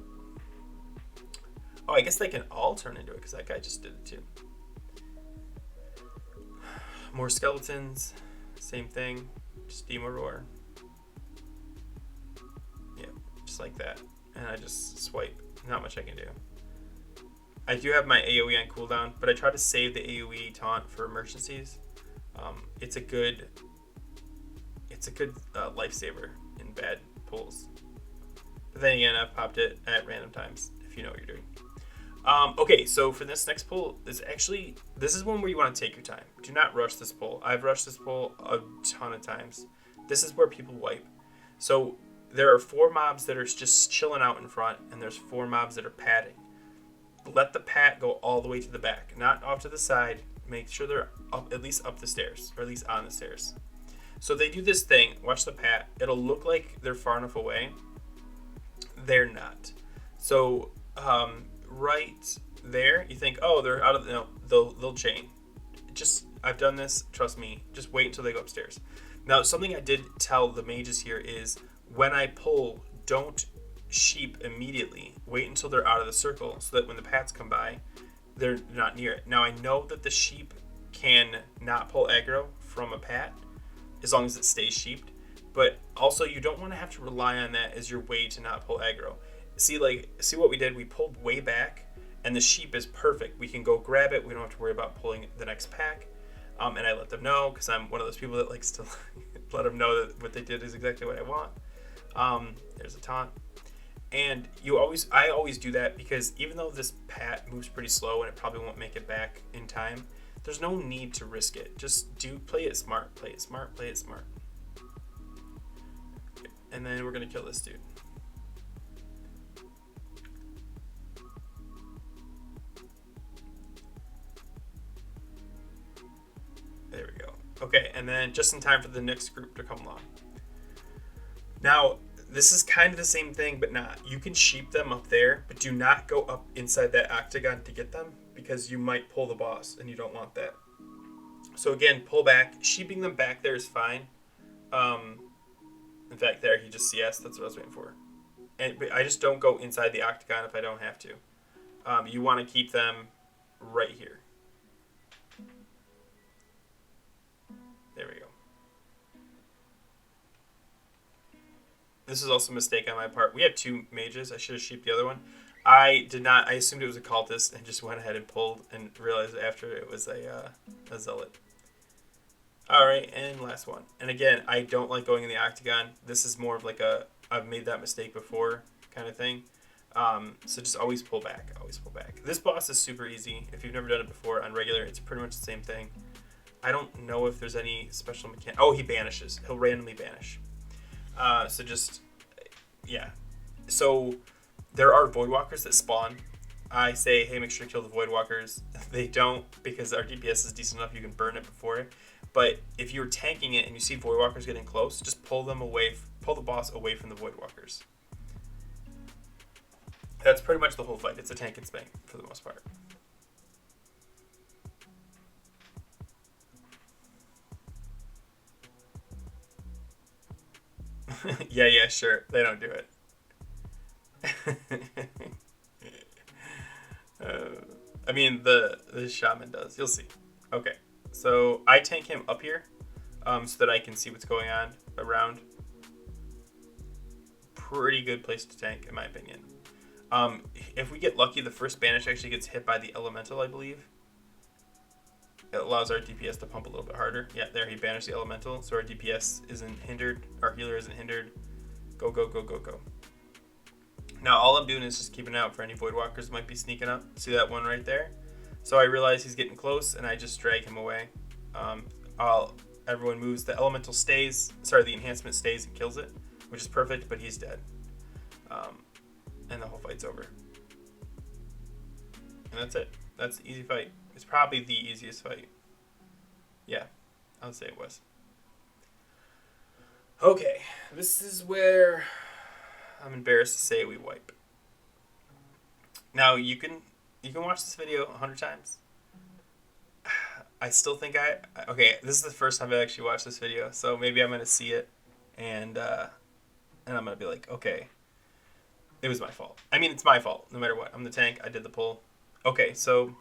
Oh, I guess they can all turn into it because that guy just did it too. More skeletons. Same thing. Just Demon Roar. Yeah, just like that. And I just swipe. Not much I can do. I do have my AoE on cooldown, but I try to save the AoE taunt for emergencies. It's a good lifesaver in bad pulls. But then again, I've popped it at random times if you know what you're doing. Okay, so for this next pull, this is one where you want to take your time. Do not rush this pull. I've rushed this pull a ton of times. This is where people wipe. So there are 4 mobs that are just chilling out in front, and there's 4 mobs that are patting. Let the pat go all the way to the back, not off to the side. Make sure they're up, at least up the stairs, or at least on the stairs. So they do this thing. Watch the pat. It'll look like they're far enough away. They're not. So right there, you think, oh, they're out of the... No, they'll chain. I've done this. Trust me. Just wait until they go upstairs. Now, something I did tell the mages here is when I pull, don't sheep immediately. Wait until they're out of the circle so that when the pats come by, they're not near it. Now, I know that the sheep can not pull aggro from a pat as long as it stays sheeped, but also you don't want to have to rely on that as your way to not pull aggro. See what we did? We pulled way back, and the sheep is perfect. We can go grab it. We don't have to worry about pulling the next pack. And I let them know because I'm one of those people that likes to let them know that what they did is exactly what I want. There's a taunt. And I always do that because even though this pat moves pretty slow and it probably won't make it back in time, there's no need to risk it. Just play it smart, play it smart, play it smart. Okay. And then we're gonna kill this dude. There we go. Okay, and then just in time for the next group to come along. Now, this is kind of the same thing, but not. You can sheep them up there, but do not go up inside that octagon to get them because you might pull the boss, and you don't want that. So again, pull back. Sheeping them back there is fine. In fact, there, he just CS. That's what I was waiting for. But I just don't go inside the octagon if I don't have to. You want to keep them right here. There we go. This is also a mistake on my part. We have 2 mages. I should have sheeped the other one. I did not. I assumed it was a cultist and just went ahead and pulled and realized after it was a zealot. Alright, and last one. And again, I don't like going in the octagon. This is more of like I've made that mistake before kind of thing. So just always pull back. Always pull back. This boss is super easy. If you've never done it before on regular, it's pretty much the same thing. I don't know if there's any special mechanic. Oh, he banishes. He'll randomly banish. So just, yeah. So there are Voidwalkers that spawn. I say, hey, make sure to kill the Voidwalkers. They don't because our DPS is decent enough. You can burn it before it. But if you're tanking it and you see Voidwalkers getting close, just pull them away. Pull the boss away from the Voidwalkers. That's pretty much the whole fight. It's a tank and spank for the most part. Yeah, sure. They don't do it. I mean, the shaman does. You'll see. Okay, so I tank him up here, so that I can see what's going on around. Pretty good place to tank, in my opinion. If we get lucky, the first banish actually gets hit by the elemental, I believe. It allows our DPS to pump a little bit harder. Yeah, there, he banished the elemental, so our DPS isn't hindered, our healer isn't hindered. Go, go, go, go, go. Now, all I'm doing is just keeping an eye out for any Voidwalkers that might be sneaking up. See that one right there? So I realize he's getting close, and I just drag him away. Everyone moves. The elemental stays. Sorry, the enhancement stays and kills it, which is perfect, but he's dead. And the whole fight's over. And that's it. That's the easy fight. It's probably the easiest fight. Yeah, I would say it was. Okay, this is where I'm embarrassed to say we wipe. Now, you can watch this video 100 times. I still think okay, this is the first time I actually watched this video, so maybe I'm going to see it, and I'm going to be like, okay, it was my fault. I mean, it's my fault, no matter what. I'm the tank, I did the pull. Okay, so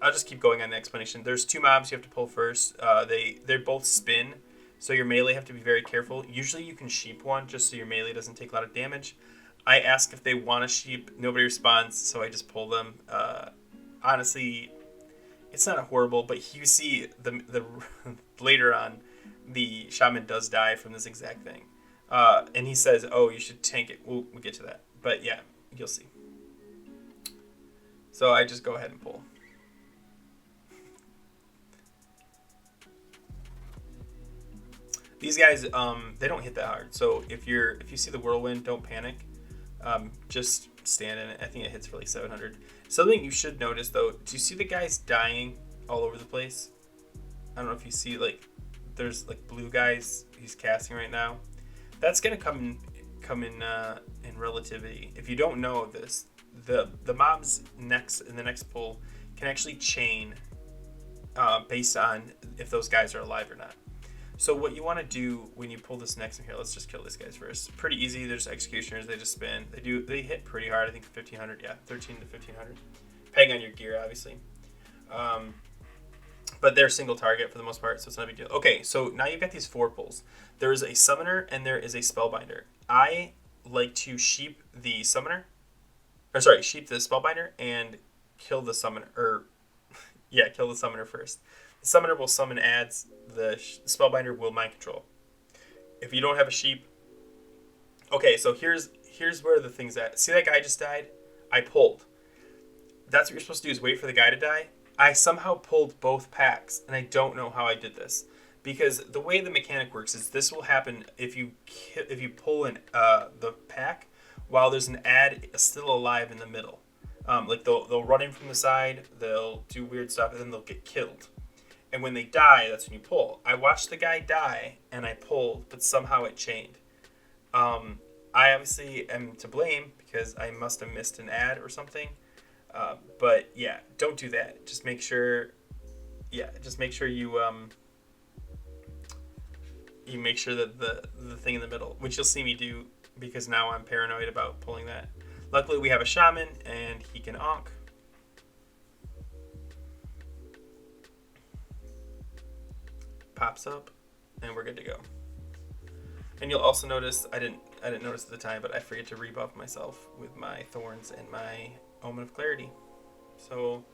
I'll just keep going on the explanation. There's two mobs you have to pull first. They both spin, so your melee have to be very careful. Usually you can sheep one just so your melee doesn't take a lot of damage. I ask if they want a sheep. Nobody responds, so I just pull them. Honestly, it's not horrible, but you see the later on, the shaman does die from this exact thing. And he says, oh, you should tank it. We'll get to that. But yeah, you'll see. So I just go ahead and pull. These guys, they don't hit that hard. So if you see the whirlwind, don't panic. Just stand in it. I think it hits for like 700. Something you should notice though, do you see the guys dying all over the place? I don't know if you see, like, there's like blue guys he's casting right now. That's gonna come in relativity. If you don't know this, the mobs in the next pull can actually chain based on if those guys are alive or not. So what you want to do when you pull this next one here, let's just kill these guys first. Pretty easy. They're just executioners. They just spin. They hit pretty hard. I think 1500. Yeah, 13 to 1500, depending on your gear, obviously. But they're single target for the most part, so it's not a big deal. Okay, so now you've got these 4 pulls. There is a summoner and there is a spellbinder. I like to sheep the summoner, sheep the spellbinder and kill the summoner. Kill the summoner first. The summoner will summon adds. The spellbinder will mind control. If you don't have a sheep, okay. So here's where the thing's at. See that guy just died? I pulled. That's what you're supposed to do, is wait for the guy to die. I somehow pulled both packs, and I don't know how I did this, because the way the mechanic works is this will happen if you pull the pack while there's an ad still alive in the middle. Like they'll run in from the side, they'll do weird stuff, and then they'll get killed. And when they die, that's when you pull. I watched the guy die, and I pulled, but somehow it chained. I obviously am to blame because I must have missed an ad or something. But yeah, don't do that. Just make sure you you make sure that the thing in the middle, which you'll see me do because now I'm paranoid about pulling that. Luckily, we have a shaman, and he can onk. Pops up, and we're good to go. And you'll also notice, I didn't notice at the time, but I forget to rebuff myself with my thorns and my Omen of Clarity. So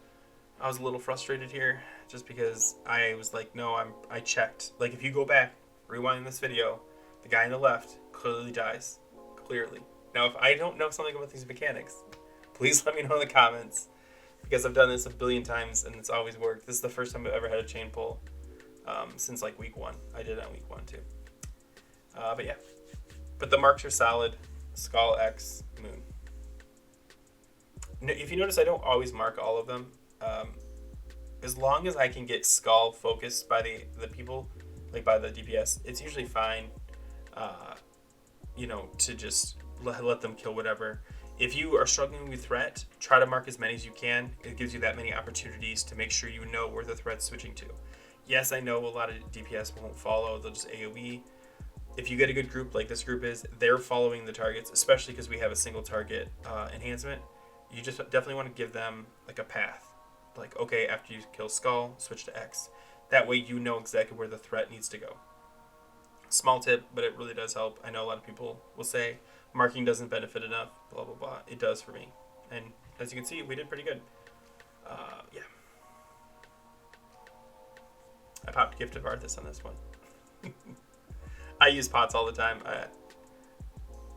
I was a little frustrated here, just because I was like, no, I checked. Like, if you go back, rewind this video, the guy on the left clearly dies. Clearly. Now, if I don't know something about these mechanics, please let me know in the comments, because I've done this a billion times, and it's always worked. This is the first time I've ever had a chain pull. Since like week 1. I did it on week 1 too. But yeah. But the marks are solid. Skull, X, Moon. If you notice, I don't always mark all of them. As long as I can get Skull focused by the people, like by the DPS, it's usually fine, to just let them kill whatever. If you are struggling with threat, try to mark as many as you can. It gives you that many opportunities to make sure you know where the threat's switching to. Yes, I know a lot of DPS won't follow. They'll just AoE. if you get a good group like this group is, they're following the targets, especially because we have a single target enhancement. You just definitely want to give them like a path. Like, okay, after you kill Skull, switch to X. That way you know exactly where the threat needs to go. Small tip, but it really does help. I know a lot of people will say marking doesn't benefit enough, blah, blah, blah. It does for me. And as you can see, we did pretty good. Yeah. I popped Gift of Arthas on this one. I use pots all the time.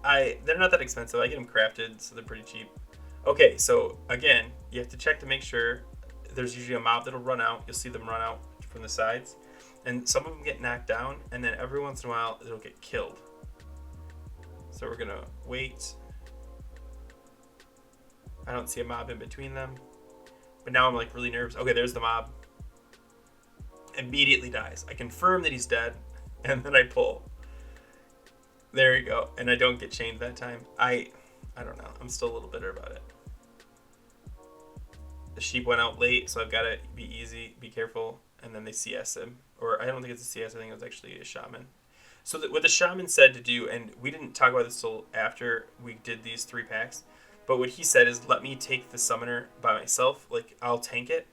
They're not that expensive. I get them crafted, so they're pretty cheap. Okay, so again, you have to check to make sure. There's usually a mob that'll run out. You'll see them run out from the sides. And some of them get knocked down, and then every once in a while, it'll get killed. So we're going to wait. I don't see a mob in between them. But now I'm like really nervous. Okay, there's the mob. Immediately dies. I confirm that he's dead, and then I pull. There you go. And I don't get chained that time. I don't know. I'm still a little bitter about it. The sheep went out late, so I've got to be easy, be careful, and then they CS him. Or I don't think it's a CS, I think it was actually a shaman. So what the shaman said to do, and we didn't talk about this till after we did these 3 packs, but what he said is let me take the summoner by myself, like I'll tank it.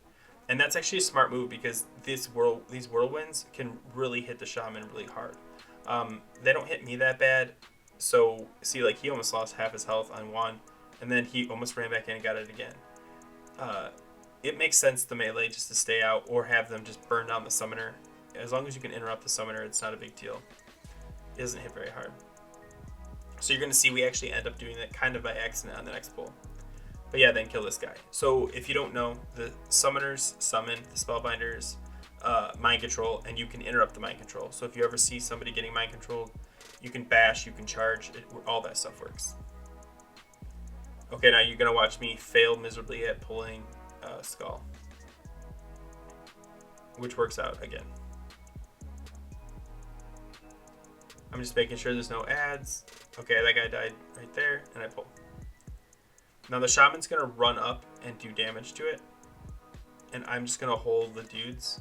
And that's actually a smart move because these whirlwinds can really hit the shaman really hard. They don't hit me that bad, so see, like he almost lost half his health on one, and then he almost ran back in and got it again. It makes sense to melee just to stay out or have them just burn down the summoner. As long as you can interrupt the summoner, it's not a big deal. It doesn't hit very hard. So you're going to see we actually end up doing that kind of by accident on the next pull. But yeah, then kill this guy. So if you don't know, the summoners summon, the spellbinders mind control, and you can interrupt the mind control. So if you ever see somebody getting mind controlled, you can bash, you can charge, all that stuff works. Okay, now you're going to watch me fail miserably at pulling Skull. Which works out again. I'm just making sure there's no ads. Okay, that guy died right there, and I pull. Now the shaman's going to run up and do damage to it. And I'm just going to hold the dudes.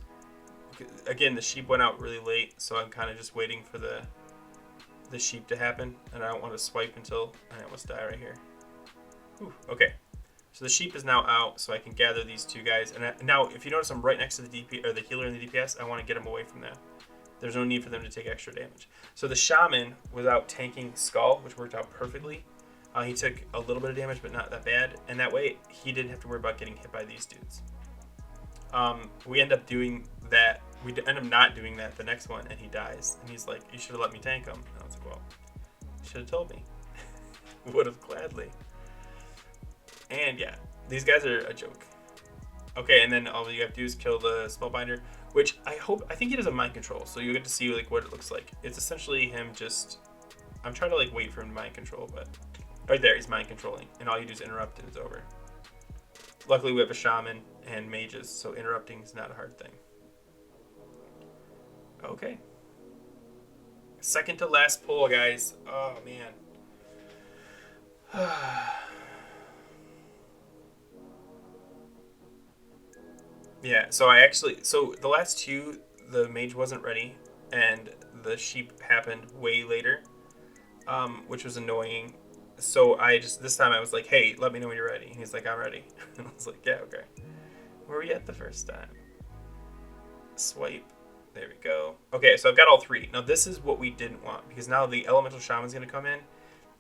Again, the sheep went out really late, so I'm kind of just waiting for the sheep to happen. And I don't want to swipe until I almost die right here. Whew, okay. So the sheep is now out, so I can gather these 2 guys. And now, if you notice, I'm right next to the DP or the healer and the DPS. I want to get them away from that. There's no need for them to take extra damage. So the shaman, without tanking Skull, which worked out perfectly, he took a little bit of damage, but not that bad. And that way, he didn't have to worry about getting hit by these dudes. We end up doing that. We end up not doing that the next one, and he dies. And he's like, you should have let me tank him. And I was like, well, you should have told me. Would have gladly. And yeah, these guys are a joke. Okay, and then all you have to do is kill the spellbinder, which I think he does a mind control, so you get to see like what it looks like. It's essentially him just, I'm trying to like wait for him to mind control, but right there, he's mind controlling, and all you do is interrupt and it's over. Luckily, we have a shaman and mages, so interrupting is not a hard thing. Okay. Second to last pull, guys. Oh, man. Yeah, so the last 2, the mage wasn't ready, and the sheep happened way later, which was annoying. So this time I was like, hey, let me know when you're ready. And he's like, I'm ready. And I was like, yeah, okay. Where were we at the first time? Swipe. There we go. Okay, so I've got all 3. Now this is what we didn't want, because now the elemental shaman's going to come in,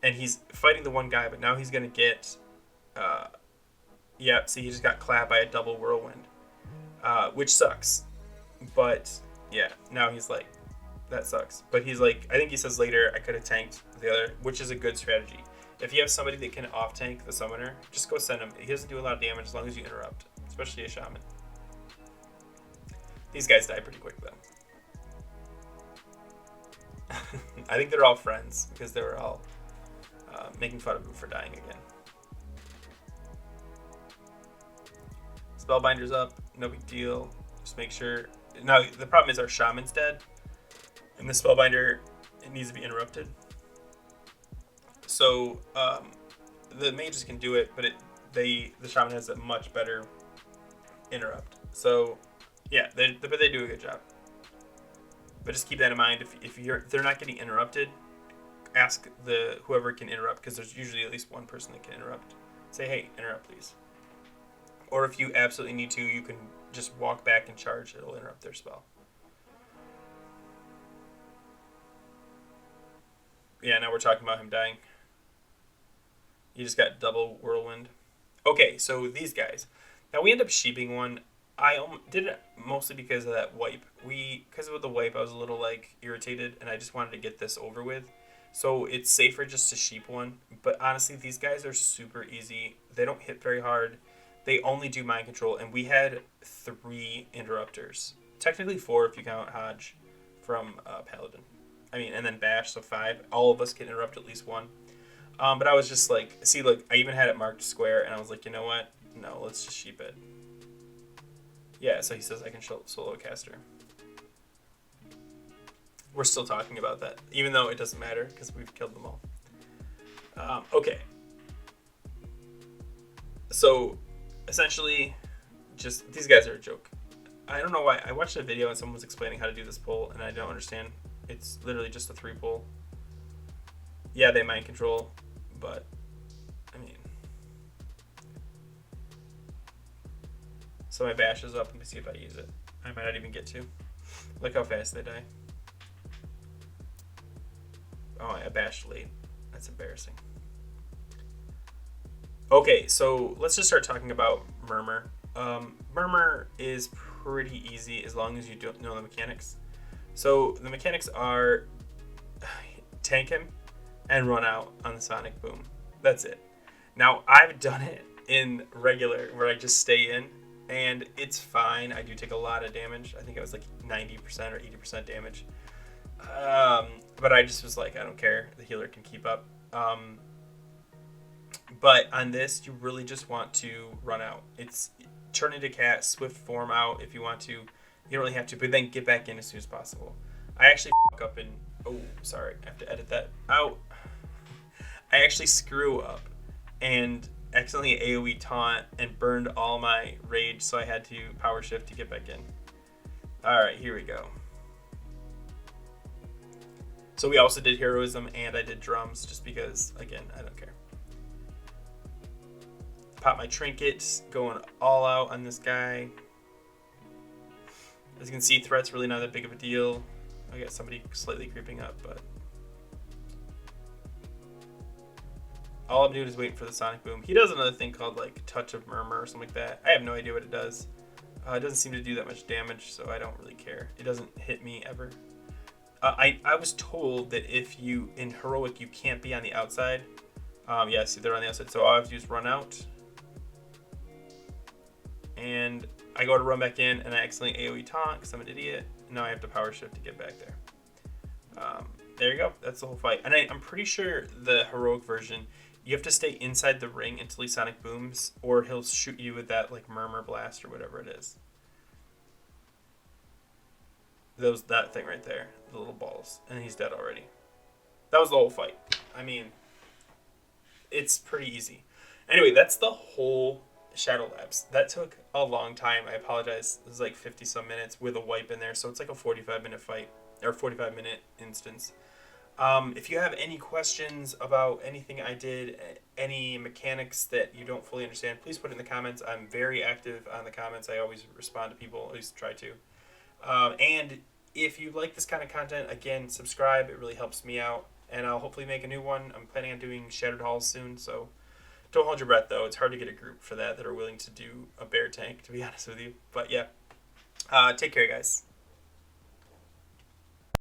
and he's fighting the one guy, but now he's going to get, yeah, see, he just got clapped by a double whirlwind, which sucks. But yeah, now he's like, that sucks. But he's like, I think he says later, I could have tanked the other, which is a good strategy. If you have somebody that can off-tank the summoner, just go send him. He doesn't do a lot of damage as long as you interrupt, especially a shaman. These guys die pretty quick, though. I think they're all friends, because they were all making fun of him for dying again. Spellbinder's up, no big deal. Just make sure. Now, the problem is our shaman's dead, and the spellbinder, it needs to be interrupted. So the mages can do it, but the shaman has a much better interrupt. So yeah, but they do a good job. But just keep that in mind. If they're not getting interrupted, ask whoever can interrupt, because there's usually at least one person that can interrupt. Say, hey, interrupt please. Or if you absolutely need to, you can just walk back and charge. It'll interrupt their spell. Yeah, now we're talking about him dying. You just got double whirlwind. Okay, so these guys. Now we end up sheeping one. I did it mostly because of that wipe. Because of the wipe, I was a little like irritated, and I just wanted to get this over with. So it's safer just to sheep one. But honestly, these guys are super easy. They don't hit very hard. They only do mind control, and we had 3 interrupters. Technically 4 if you count Hodge from Paladin. I mean, and then Bash, so 5. All of us can interrupt at least one. But I was just like, see, look, I even had it marked square, and I was like, you know what? No, let's just sheep it. Yeah, so he says I can solo caster. We're still talking about that, even though it doesn't matter, because we've killed them all. Okay. So, essentially, just, these guys are a joke. I don't know why. I watched a video and someone was explaining how to do this pull, and I don't understand. It's literally just a 3 pull. Yeah, they mind control, but, I mean. So my bash is up. Let me see if I use it. I might not even get to. Look how fast they die. Oh, I bashed late. That's embarrassing. Okay, so let's just start talking about Murmur. Murmur is pretty easy as long as you don't know the mechanics. So the mechanics are tank him and run out on the Sonic Boom. That's it. Now, I've done it in regular where I just stay in, and it's fine. I do take a lot of damage. I think it was like 90% or 80% damage. But I just was like, I don't care. The healer can keep up. But on this, you really just want to run out. It's turn into cat, swift form out if you want to. You don't really have to, but then get back in as soon as possible. I actually fuck up and... Oh, sorry. I have to edit that out. I actually screw up and accidentally AoE taunt and burned all my rage, so I had to power shift to get back in. Alright, here we go. So we also did heroism and I did drums just because, again, I don't care. Pop my trinkets, going all out on this guy. As you can see, threat's really not that big of a deal. I got somebody slightly creeping up, but all I'm doing is waiting for the Sonic Boom. He does another thing called like Touch of Murmur or something like that. I have no idea what it does. It doesn't seem to do that much damage, so I don't really care. It doesn't hit me ever. I was told that if you, in Heroic, you can't be on the outside. Yeah, see, they're on the outside, so all I have to do is run out. And I go to run back in, and I accidentally AoE taunt because I'm an idiot. Now I have to power shift to get back there. There you go. That's the whole fight. And I'm pretty sure the Heroic version, you have to stay inside the ring until he Sonic Booms, or he'll shoot you with that like Murmur Blast or whatever it is. That thing right there, the little balls, and he's dead already. That was the whole fight. I mean, it's pretty easy. Anyway, that's the whole Shadow Labs. That took a long time. I apologize. It was like 50 some minutes with a wipe in there, so it's like a 45-minute fight, or 45-minute instance. If you have any questions about anything I did, any mechanics that you don't fully understand, please put it in the comments. I'm very active on the comments. I always respond to people, at least try to. And if you like this kind of content, again, subscribe. It really helps me out. And I'll hopefully make a new one. I'm planning on doing Shattered Halls soon, so don't hold your breath, though. It's hard to get a group for that are willing to do a bear tank, to be honest with you. But yeah, take care, guys.